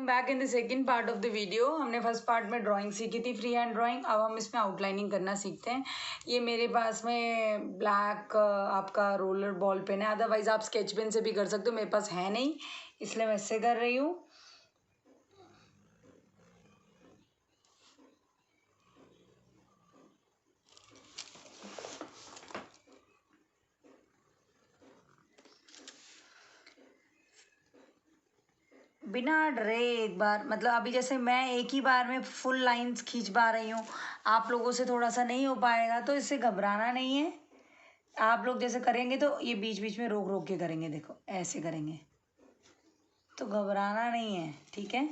Back in the second part of the video. हमने first part में drawing सीखी थी, फ्री हैंड ड्राइंग। अब हम इसमें आउटलाइनिंग करना सीखते हैं। ये मेरे पास में ब्लैक आपका रोलर बॉल पेन है, अदरवाइज आप स्केच पेन से भी कर सकते हो। मेरे पास है नहीं, इसलिए मैं इससे कर रही हूँ। बिना डरे एक बार, मतलब अभी जैसे मैं एक ही बार में फुल लाइंस खींच पा रही हूँ, आप लोगों से थोड़ा सा नहीं हो पाएगा, तो इससे घबराना नहीं है। आप लोग जैसे करेंगे तो ये बीच बीच में रोक रोक के करेंगे, देखो ऐसे करेंगे, तो घबराना नहीं है, ठीक है।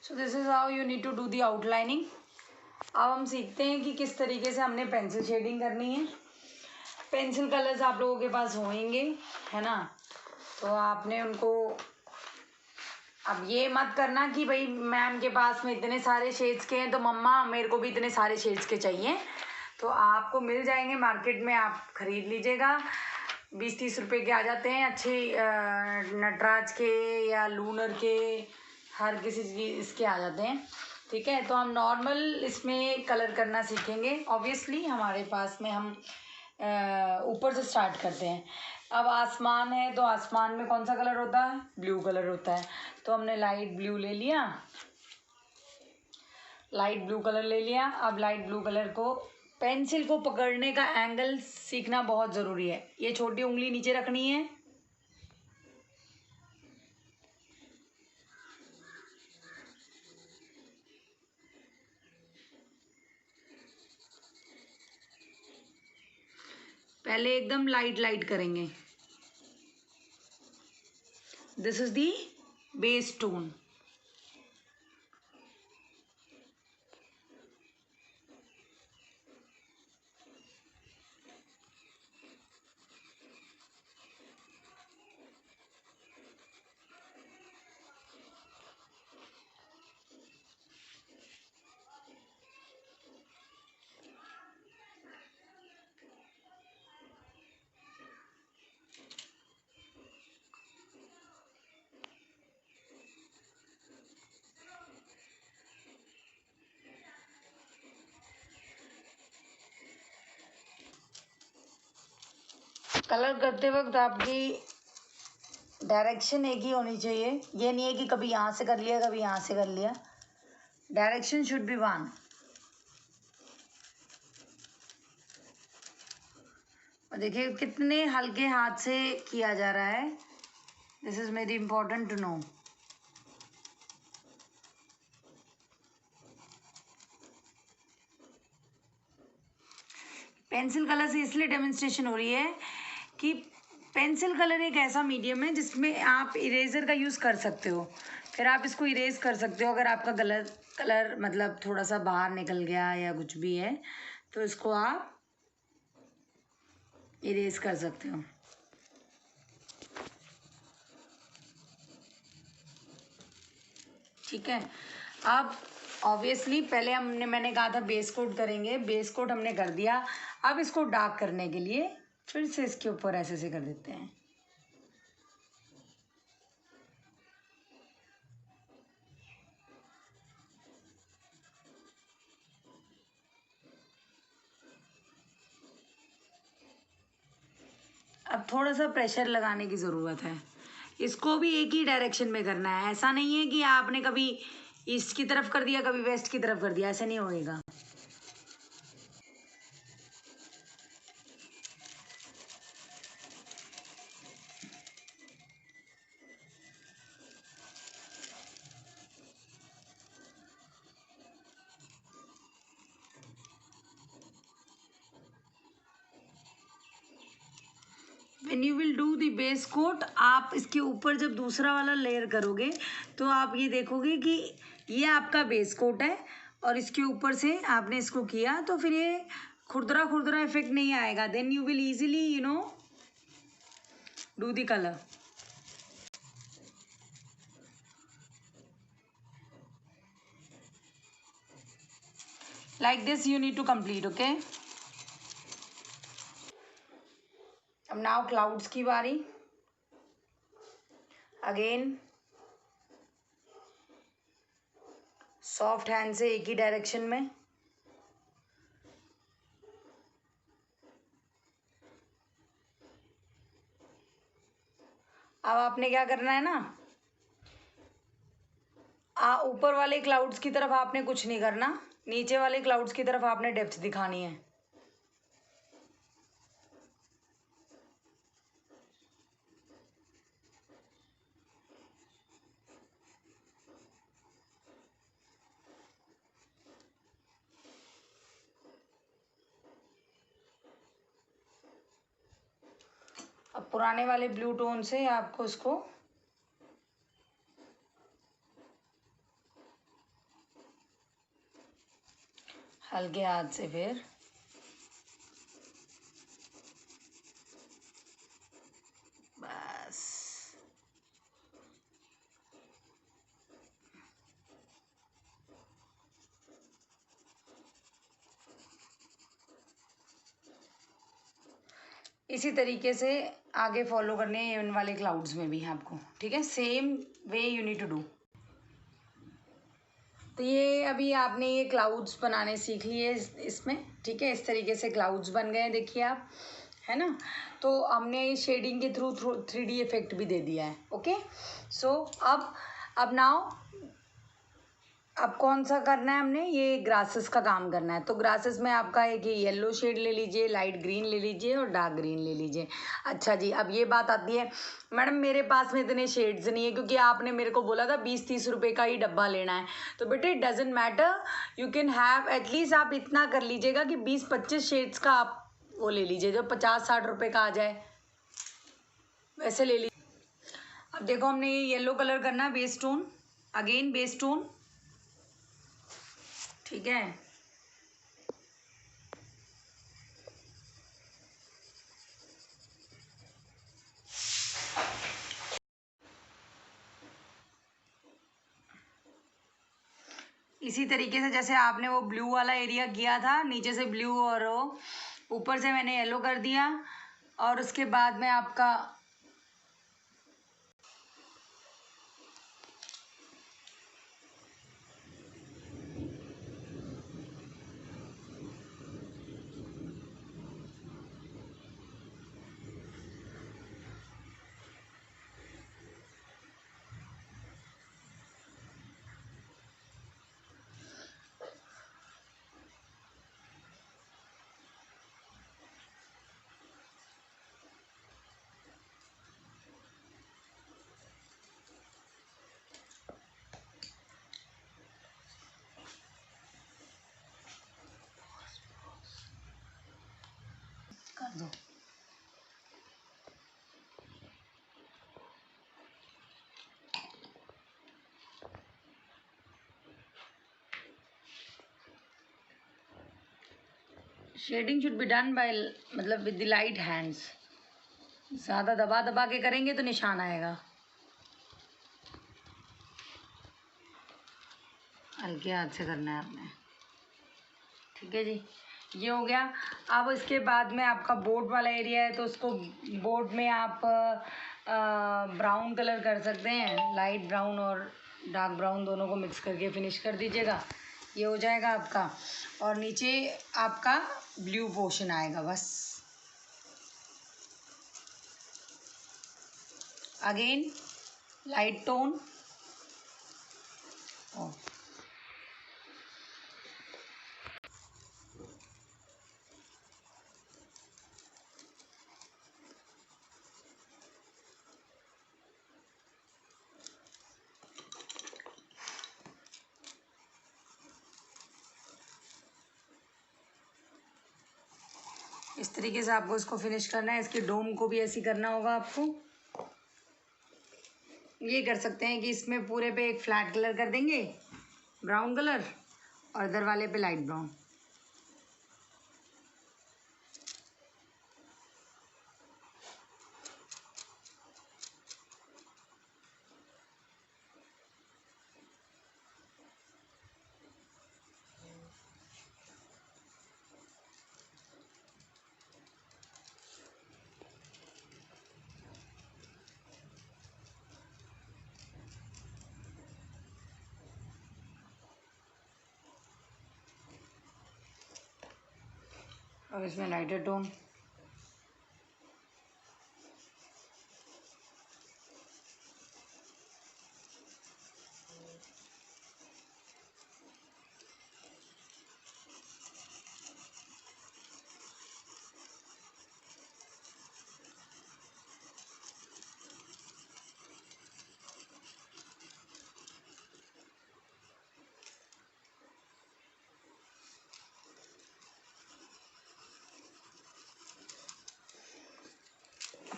So this is how you need to do the outlining. अब हम सीखते हैं कि किस तरीके से हमने पेंसिल शेडिंग करनी है। पेंसिल कलर्स आप लोगों के पास होंगे, है ना, तो आपने उनको, अब ये मत करना कि भाई मैम के पास में इतने सारे शेड्स के हैं तो मम्मा मेरे को भी इतने सारे शेड्स के चाहिए। तो आपको मिल जाएंगे मार्केट में, आप खरीद लीजिएगा। 20-30 रुपए के आ जाते हैं अच्छे, नटराज के या लूनर के, हर किसी चीज इसके आ जाते हैं, ठीक है। तो हम नॉर्मल इसमें कलर करना सीखेंगे। ऑब्वियसली हमारे पास में हम ऊपर से स्टार्ट करते हैं। अब आसमान है तो आसमान में कौन सा कलर होता है? ब्लू कलर होता है। तो हमने लाइट ब्लू ले लिया, लाइट ब्लू कलर ले लिया। अब लाइट ब्लू कलर को, पेंसिल को पकड़ने का एंगल सीखना बहुत ज़रूरी है। ये छोटी उंगली नीचे रखनी है, पहले एकदम लाइट लाइट करेंगे। This is the base tone. Colour करते वक्त आपकी डायरेक्शन एक ही होनी चाहिए। ये नहीं है कि कभी यहाँ से कर लिया कभी यहाँ से कर लिया। Direction should be one. और देखिए कितने हल्के हाथ से किया जा रहा है। This is very important to know. Pencil colour से इसलिए डेमोन्स्ट्रेशन हो रही है कि पेंसिल कलर एक ऐसा मीडियम है जिसमें आप इरेजर का यूज़ कर सकते हो, फिर आप इसको इरेज कर सकते हो। अगर आपका कलर मतलब थोड़ा सा बाहर निकल गया या कुछ भी है तो इसको आप इरेज कर सकते हो। ठीक है, अब ऑब्वियसली पहले मैंने कहा था बेस कोट करेंगे, बेस कोट हमने कर दिया। अब इसको डार्क करने के लिए फिर से इसके ऊपर ऐसे से कर देते हैं। अब थोड़ा सा प्रेशर लगाने की ज़रूरत है। इसको भी एक ही डायरेक्शन में करना है, ऐसा नहीं है कि आपने कभी ईस्ट की तरफ कर दिया कभी वेस्ट की तरफ कर दिया, ऐसे नहीं होएगा। When you will do the base coat, आप इसके ऊपर जब दूसरा वाला लेयर करोगे तो आप ये देखोगे कि ये आपका बेस कोट है और इसके ऊपर से आपने इसको किया तो फिर ये खुरदरा खुरदरा इफेक्ट नहीं आएगा। Then you will easily do the colour like this. You need to complete, okay? अब नाउ क्लाउड्स की बारी। अगेन सॉफ्ट हैंड से एक ही डायरेक्शन में। अब आपने क्या करना है ना, ऊपर वाले क्लाउड्स की तरफ आपने कुछ नहीं करना, नीचे वाले क्लाउड्स की तरफ आपने डेप्थ दिखानी है। अब पुराने वाले ब्लू टोन से आपको इसको हल्के हाथ से फिर बस इसी तरीके से आगे फॉलो करने हैं इन वाले क्लाउड्स में भी आपको। ठीक है, same way you need to do. तो ये अभी आपने ये क्लाउड्स बनाने सीख लिए इसमें। ठीक है, इस तरीके से क्लाउड्स बन गए, देखिए आप, है ना। तो हमने शेडिंग के थ्रू 3D इफेक्ट भी दे दिया है। ओके, सो अब नाउ अब कौन सा करना है हमने, ये ग्रासेस का काम करना है। तो ग्रासेस में आपका एक ये येलो शेड ले लीजिए, लाइट ग्रीन ले लीजिए और डार्क ग्रीन ले लीजिए। अच्छा जी, अब ये बात आती है, मैडम मेरे पास में इतने शेड्स नहीं है, क्योंकि आपने मेरे को बोला था 20-30 रुपए का ही डब्बा लेना है। तो बेटे it doesn't matter, you can have at least, आप इतना कर लीजिएगा कि 20-25 शेड्स का आप वो ले लीजिए, जो 50-60 रुपये का आ जाए वैसे ले लीजिए। अब देखो हमने ये येलो कलर करना है, base tone, again base tone. ठीक है, इसी तरीके से जैसे आपने वो ब्लू वाला एरिया किया था, नीचे से ब्लू और वो ऊपर से मैंने येलो कर दिया, और उसके बाद में आपका shading should be done by मतलब विद द लाइट हैंड्स। ज़्यादा दबा दबा के करेंगे तो निशान आएगा। हल्के हाथ से करना है आपने। ठीक है जी, ये हो गया। अब इसके बाद में आपका बोर्ड वाला एरिया है तो उसको बोर्ड में आप ब्राउन कलर कर सकते हैं। लाइट ब्राउन और डार्क ब्राउन दोनों को मिक्स करके फिनिश कर दीजिएगा। ये हो जाएगा आपका। और नीचे आपका ब्लू पोर्शन आएगा बस। Again light tone. इस तरीके से आपको इसको फिनिश करना है। इसके डोम को भी ऐसे करना होगा आपको। ये कर सकते हैं कि इसमें पूरे पे एक फ्लैट कलर कर देंगे, ब्राउन कलर, और इधर वाले पे लाइट ब्राउन। और इसमें लाइटर टोन।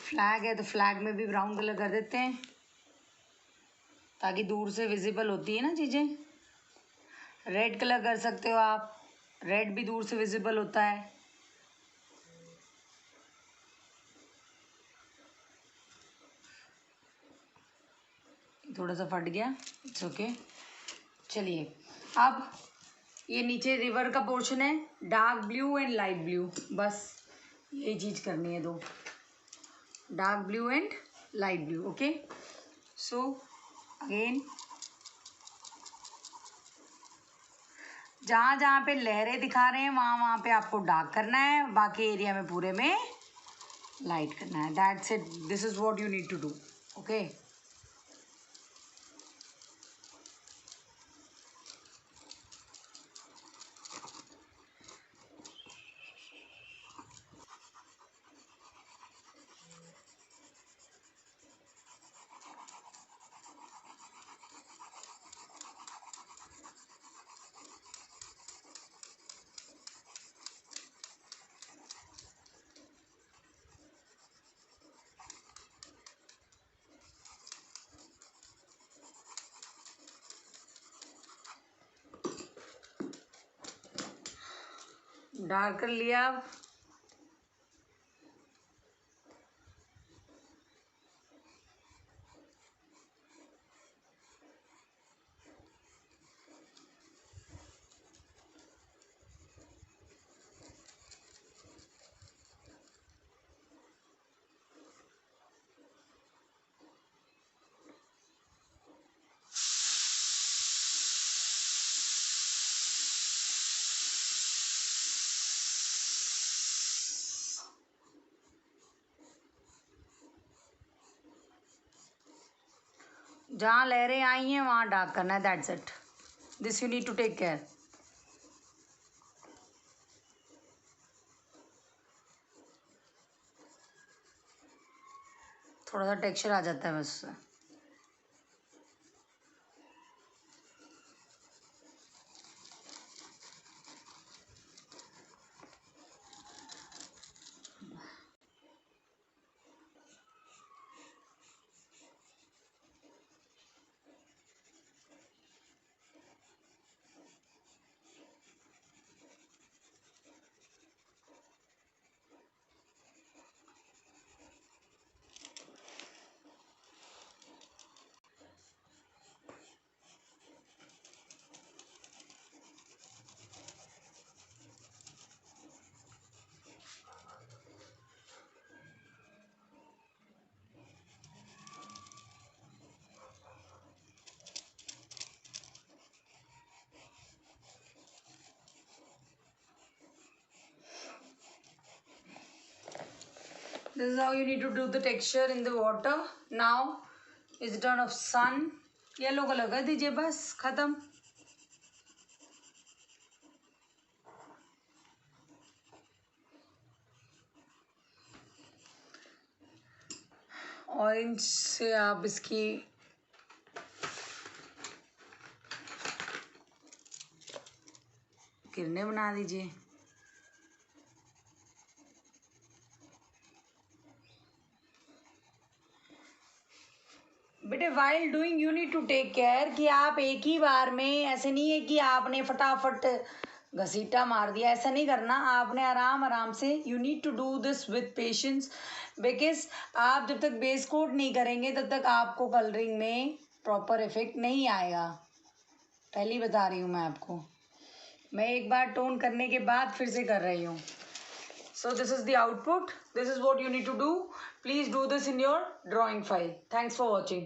फ्लैग है तो फ्लैग में भी ब्राउन कलर कर देते हैं ताकि दूर से विजिबल होती है ना चीज़ें। रेड कलर कर सकते हो आप, रेड भी दूर से विजिबल होता है। थोड़ा सा फट गया, इट्स ओके। चलिए, अब ये नीचे रिवर का पोर्शन है, dark blue and light blue, बस यही चीज़ करनी है दो, dark blue and light blue. Okay, so again जहाँ जहाँ पे लहरें दिखा रहे हैं वहाँ वहाँ पे आपको डार्क करना है, बाकी एरिया में पूरे में लाइट करना है। That's it, this is what you need to do. Okay, dark कर लिया। अब जहाँ लहरें आई हैं वहाँ डार्क करना है। That's it, this you need to take care. थोड़ा सा टेक्सचर आ जाता है बस उससे। This is how you need to do the texture in the water. Now is the turn of sun. Yellow colour कर दीजिए, बस खत्म. ऑरेंज से आप इसकी किरणें बना दीजिए. बेटे while doing you need to take care कि आप एक ही बार में, ऐसे नहीं है कि आपने फटाफट घसीटा मार दिया, ऐसा नहीं करना. आपने आराम आराम से, you need to do this with patience, because आप जब तक बेस कोट नहीं करेंगे तब तक आपको कलरिंग में प्रॉपर इफेक्ट नहीं आएगा. पहली बता रही हूँ मैं आपको. मैं एक बार टोन करने के बाद फिर से कर रही हूँ. So this is the output. This is what you need to do. Please do this in your drawing file. Thanks for watching.